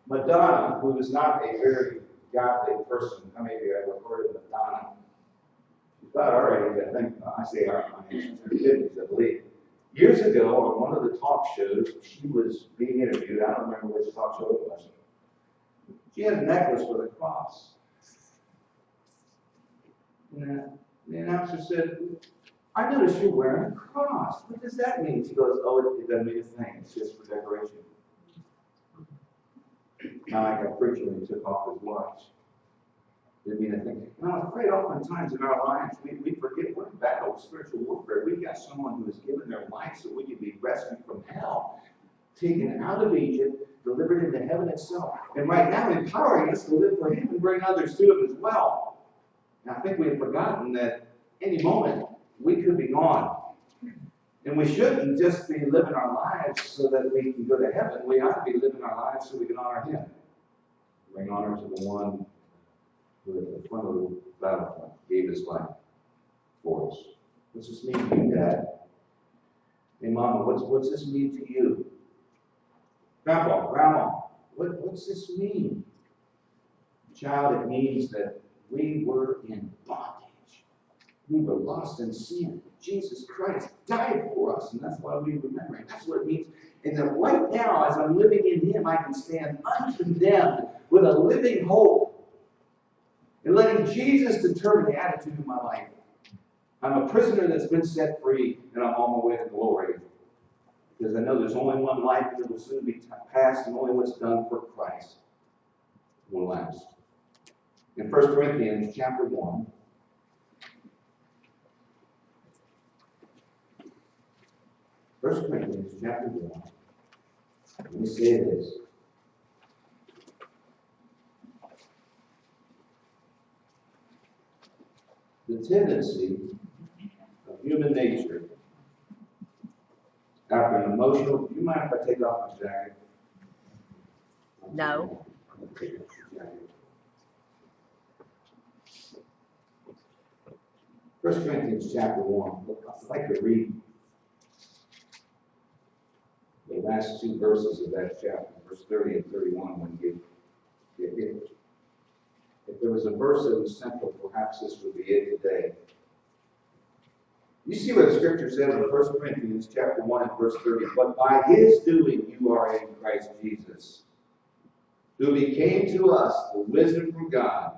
Speaker 2: Madonna, who is not a very godly person, how many of you have heard of Madonna? She's about our age, I think. I say our age, she's in her 50s, I believe. Years ago, on one of the talk shows, she was being interviewed. I don't remember which talk show it was. She had a necklace with a cross. And the announcer said, I noticed you're wearing a cross. What does that mean? She goes, oh, it doesn't mean a thing. It's just for decoration. Kind of like a preacher when he took off his watch. Didn't mean a thing. And I'm afraid oftentimes in our lives, we forget we're in battle with spiritual warfare. We've got someone who has given their life so we can be rescued from hell, taken out of Egypt, delivered into heaven itself, and right now empowering us to live for Him and bring others to Him as well. And I think we have forgotten that any moment we could be gone. And we shouldn't just be living our lives so that we can go to heaven. We ought to be living our lives so we can honor Him. Bring honor to the one who at the front of the battlefront gave His life for us. What's this mean to you, Dad? Hey, Mama, what's this mean to you? Grandpa, Grandma, what's this mean? Child, it means that we were in bondage. We were lost in sin. Jesus Christ died for us, and that's why we remember it. That's what it means. And that right now, as I'm living in Him, I can stand uncondemned with a living hope. And letting Jesus determine the attitude of my life. I'm a prisoner that's been set free, and I'm on my way to glory. Because I know there's only one life that will soon be passed, and only what's done for Christ will last. In 1 Corinthians chapter 1, First Corinthians chapter 1, let me say this. The tendency of human nature, after an emotional, do you mind if I take off my jacket?
Speaker 7: No.
Speaker 2: First Corinthians chapter 1. I'd like to read the last two verses of that chapter, verse 30 and 31, when if there was a verse that was central, perhaps this would be it today. You see what the scripture says in 1 Corinthians chapter 1 and verse 30. But by his doing you are in Christ Jesus, who became to us the wisdom from God,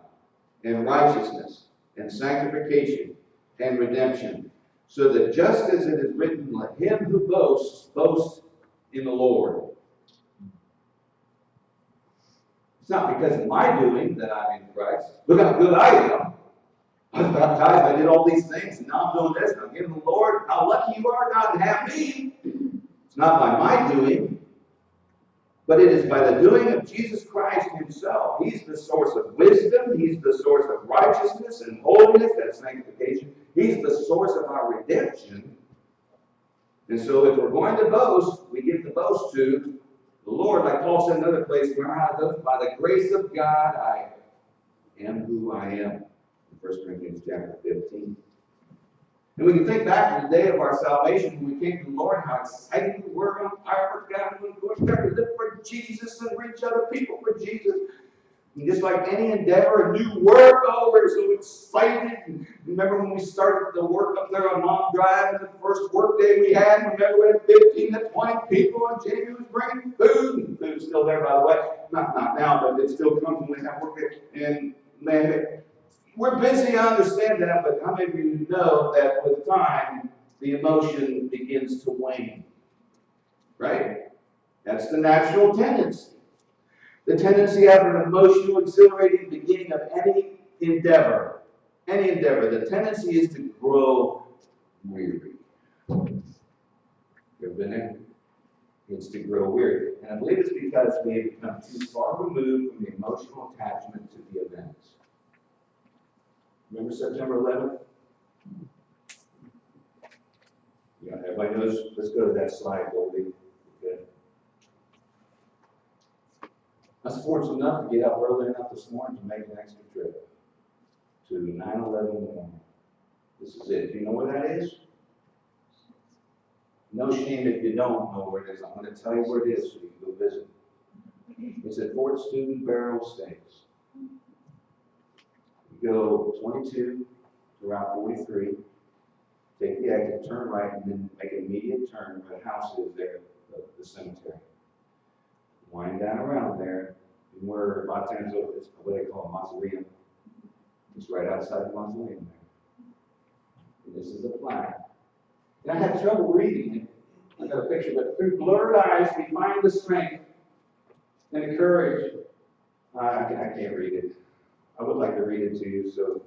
Speaker 2: and righteousness, and sanctification, and redemption. So that just as it is written, let him who boasts, boast in the Lord. It's not because of my doing that I'm in Christ. Look how good I am. I was baptized, I did all these things, and now I'm doing this, and I'm giving the Lord. How lucky you are, God, to have me. It's not by my doing, but it is by the doing of Jesus Christ himself. He's the source of wisdom. He's the source of righteousness and holiness, that's sanctification. He's the source of our redemption. And so if we're going to boast, we give the boast to the Lord. Like Paul said in another place, by the grace of God, I am who I am. 1 Corinthians chapter 15. And we can think back to the day of our salvation when we came to the Lord, how excited we were on fire for God, and we were going to live for Jesus and reach other people for Jesus. And just like any endeavor, a new work, oh, we're so excited. And remember when we started the work up there on Long Drive, and the first work day we had, remember we had 15 to 20 people, and Jamie was bringing food, and food's still there, by the way. Not now, but it still comes when we have work day. And man, we're busy, I understand that, but how many of you know that with time, the emotion begins to wane? Right? That's the natural tendency. The tendency after an emotional, exhilarating beginning of any endeavor. The tendency is to grow weary. You ever been there? It's to grow weary. And I believe it's because we have become too far removed from the emotional attachment to the events. Remember September 11th? Yeah, everybody knows. Let's go to that slide, Goldie. Okay. I was fortunate enough to get up early enough this morning to make an extra trip to 9/11 Memorial. This is it. Do you know where that is? No shame if you don't know where it is. I'm going to tell you where it is so you can go visit. It's at Fort Steuben Barrow Estates. You go 22 to Route 43, take the exit, turn right, and then make an immediate turn where the house is there, the cemetery. Wind down around there, and we're a lot of times over, it's what they call a mausoleum. It's right outside the mausoleum there. And this is the plaque. And I had trouble reading it. I got a picture, but through blurred eyes we find the strength and the courage. I can't read it. I would like to read it to you, so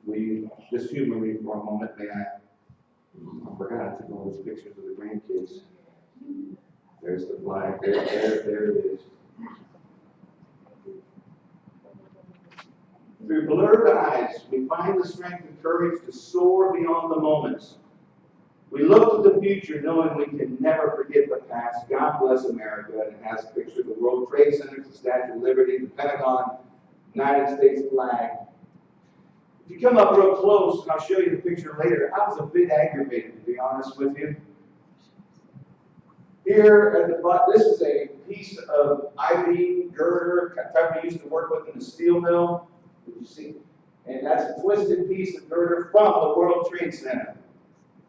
Speaker 2: will you just humor me for a moment, may I? I forgot to take all those pictures of the grandkids. There's the flag. There it is. Through blurred eyes, we find the strength and courage to soar beyond the moments. We look to the future knowing we can never forget the past. God bless America. And it has a picture of the World Trade Center, the Statue of Liberty, the Pentagon, United States flag. If you come up real close, and I'll show you the picture later, I was a bit aggravated, to be honest with you. Here at the bottom, this is a piece of I-beam girder, type we used to work with in the steel mill. You see, and that's a twisted piece of girder from the World Trade Center.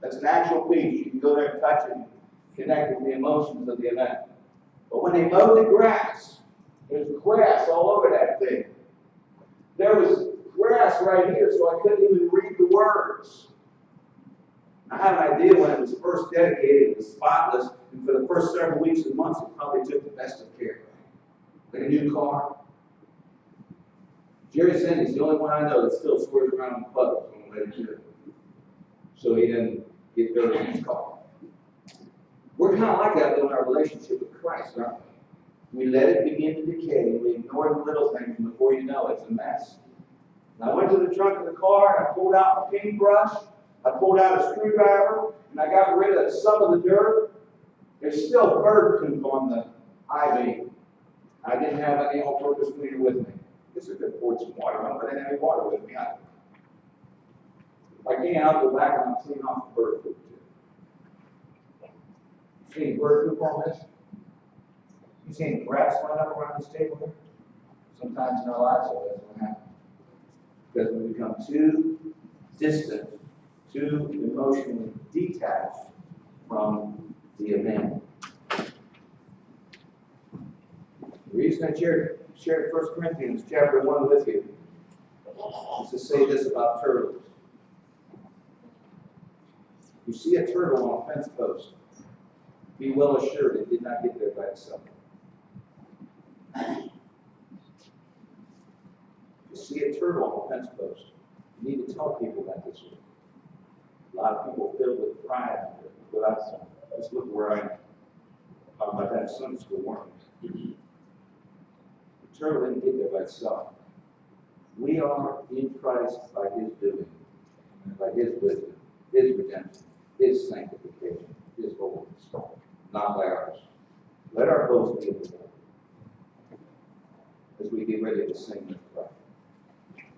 Speaker 2: That's an actual piece. You can go there and touch it and connect with the emotions of the event. But when they mowed the grass, there's grass all over that thing. There was grass right here, so I couldn't even read the words. I have an idea when it was first dedicated, it was spotless, and for the first several weeks and months, it probably took the best of care. Like a new car. Jerry Cindy's the only one I know that still swears around in puddles on the way to church. So he didn't get dirty in his car. We're kind of like that though in our relationship with Christ, aren't we? We let it begin to decay, and we ignore the little things, and before you know it, it's a mess. And I went to the trunk of the car, and I pulled out my paintbrush, I pulled out a screwdriver, and I got rid of some of the dirt. There's still bird poop on the I-beam. I didn't have any all-purpose cleaner with me. This is good pour some water on, but I didn't have any water with me either. If I can, I'll go back and I'll clean off the bird poop too. You see any bird poop on this? You see any grass line up around this table here? Sometimes in our lives, so that's what happens. Because we become too distant, too emotionally detached from the event. The reason I shared 1 Corinthians chapter 1 with you is to say this about turtles. You see a turtle on a fence post, be well assured it did not get there by itself. You see a turtle on a fence post, you need to tell people that this way. A lot of people filled with pride, without let's look where I am. Talking about that in Sunday school, weren't we? The turtle didn't get there by itself. We are in Christ by His doing, by His wisdom, His redemption, His sanctification, His holiness, not by ours. Let our boast be in the Lord as we get ready to sing this prayer.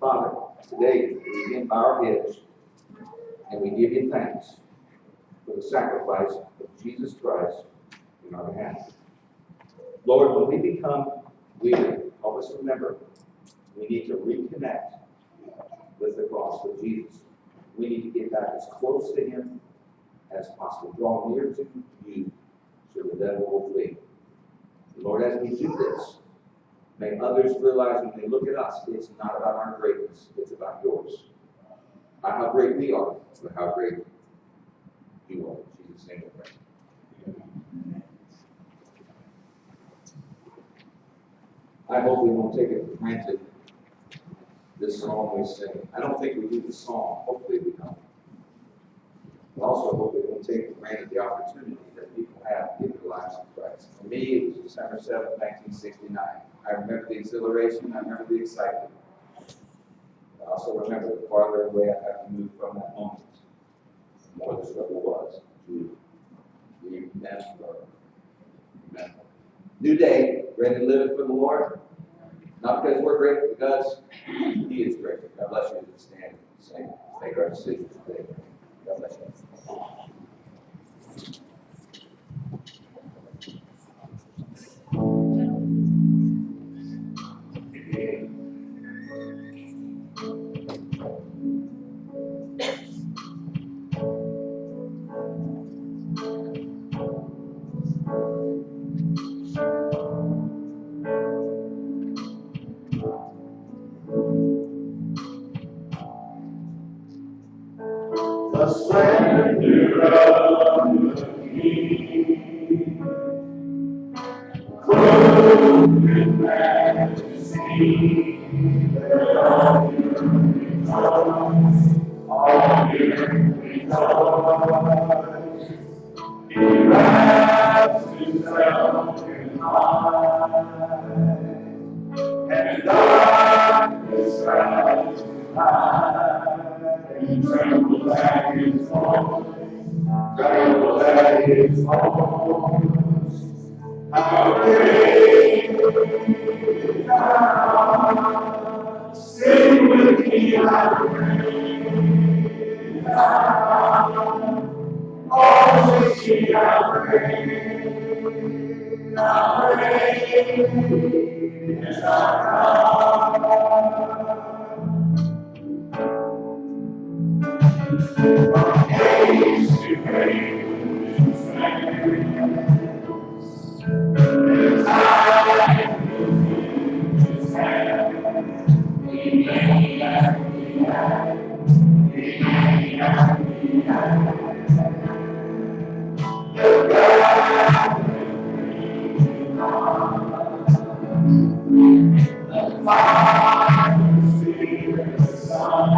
Speaker 2: Father, today we begin by our heads and we give you thanks for the sacrifice of Jesus Christ in our behalf. Lord, when we become weary, help us remember we need to reconnect with the cross of Jesus. We need to get back as close to Him as possible. Draw near to you so the devil will flee. Lord, as we do this, may others realize when they look at us, it's not about our greatness, it's about yours. Not how great we are, but how great you are. In Jesus' name we pray. I hope we won't take it for granted, this song we sing. I don't think we do the song. Hopefully we don't. But also hope we won't take for granted the opportunity that people have to give their lives to Christ. For me, it was December 7th, 1969. I remember the exhilaration. I remember the excitement. I also remember the farther away I have to move from that moment, the more the struggle was to remember. New day, ready to live it for the Lord. Not because we're great, but because He is great. God bless you to stand and sing. Make our decisions today. God bless you. The splendor of the King, clothed in majesty, all the earth rejoices, all the earth rejoices. He wraps Himself in light, and darkness shrouds His eyes. And tremble at His voice, tremble at His voice. How great is our God, sing with me, how great is our God. Oh, sing how great is our God. From age to age, His time is in His hand. He may and He had, He may and He had. The God the Father, the Spirit, the Son,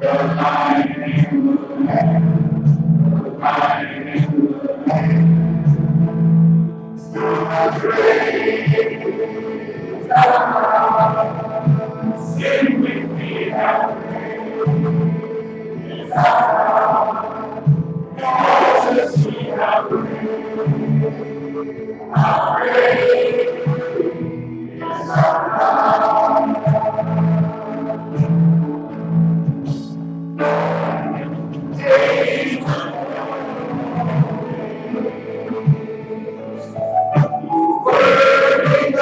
Speaker 2: the light in the land, the light in the land. How great is our God, sing with me, how great is our God. Oh, to see how great is our God. Days worthy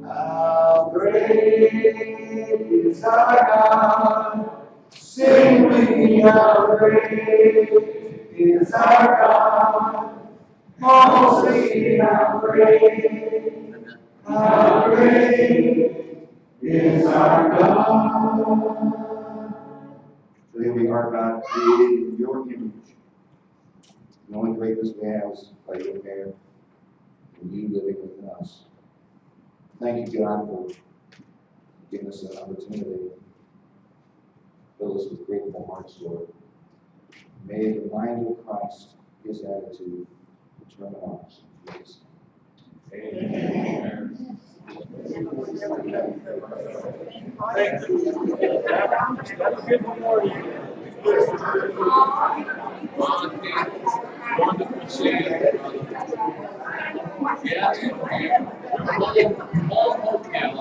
Speaker 2: How great is our God? Sing with me, how great is our God? Oh, sing how great is our God. Today we are God created in your image. The only greatness we have is by your care and you living within us. Thank you, God, for giving us an opportunity to fill us with grateful hearts, Lord. May the mind of Christ, his attitude, determine ours. In Jesus' name. Amen.
Speaker 3: Thank you. Have a good morning.
Speaker 6: Wonderful seeing you. Yes, all hope here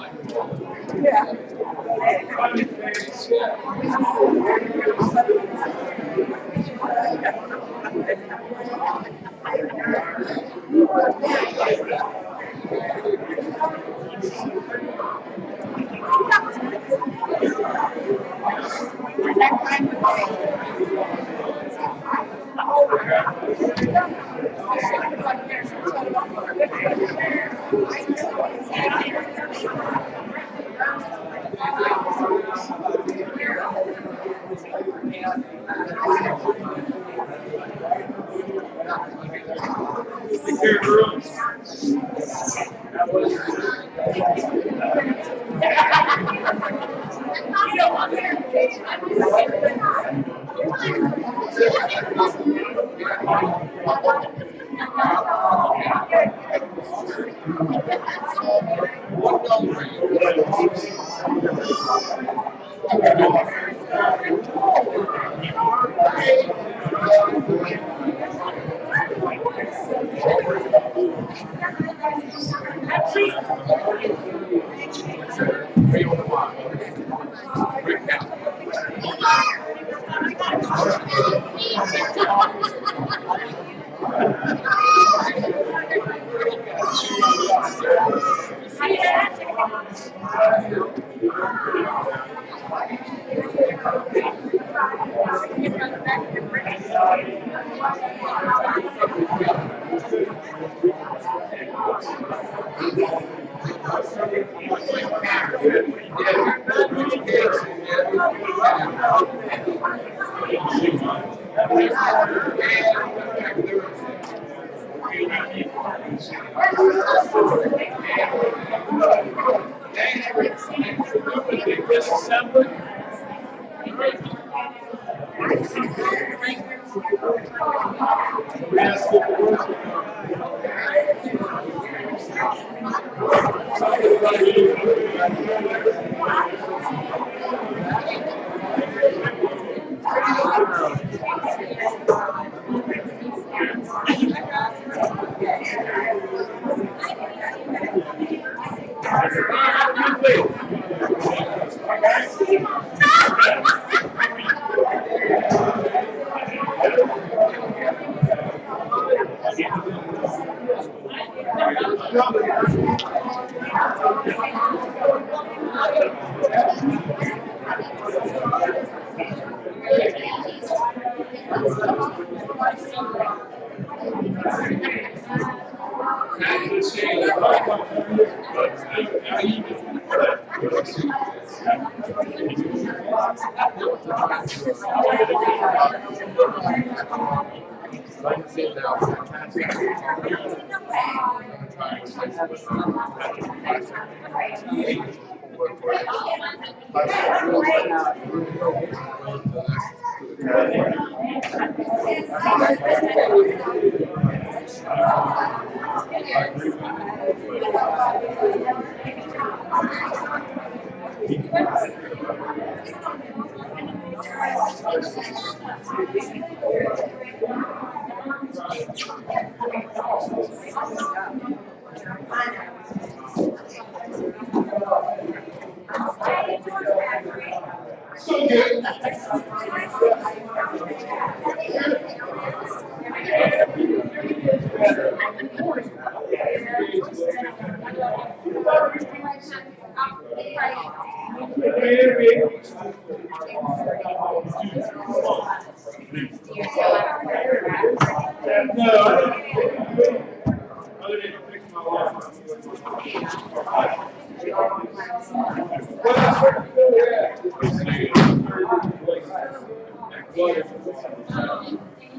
Speaker 6: like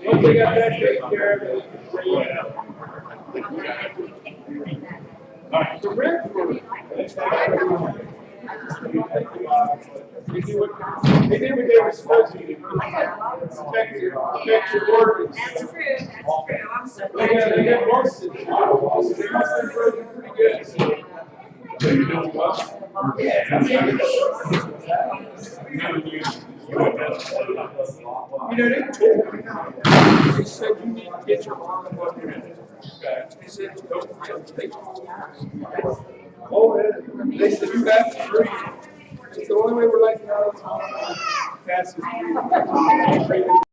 Speaker 3: Once we got that taken care of, the rent for they did what they were supposed to do. Protect your organs.
Speaker 7: That's true, that's true. I'm so
Speaker 3: They got roasted. They must have broken pretty good. So you doing well? Yeah. You know, they said you need to get your arm above your head. They said, don't take. Oh, yeah. They said, you have to breathe. It's the only way we're letting you out of the fastest.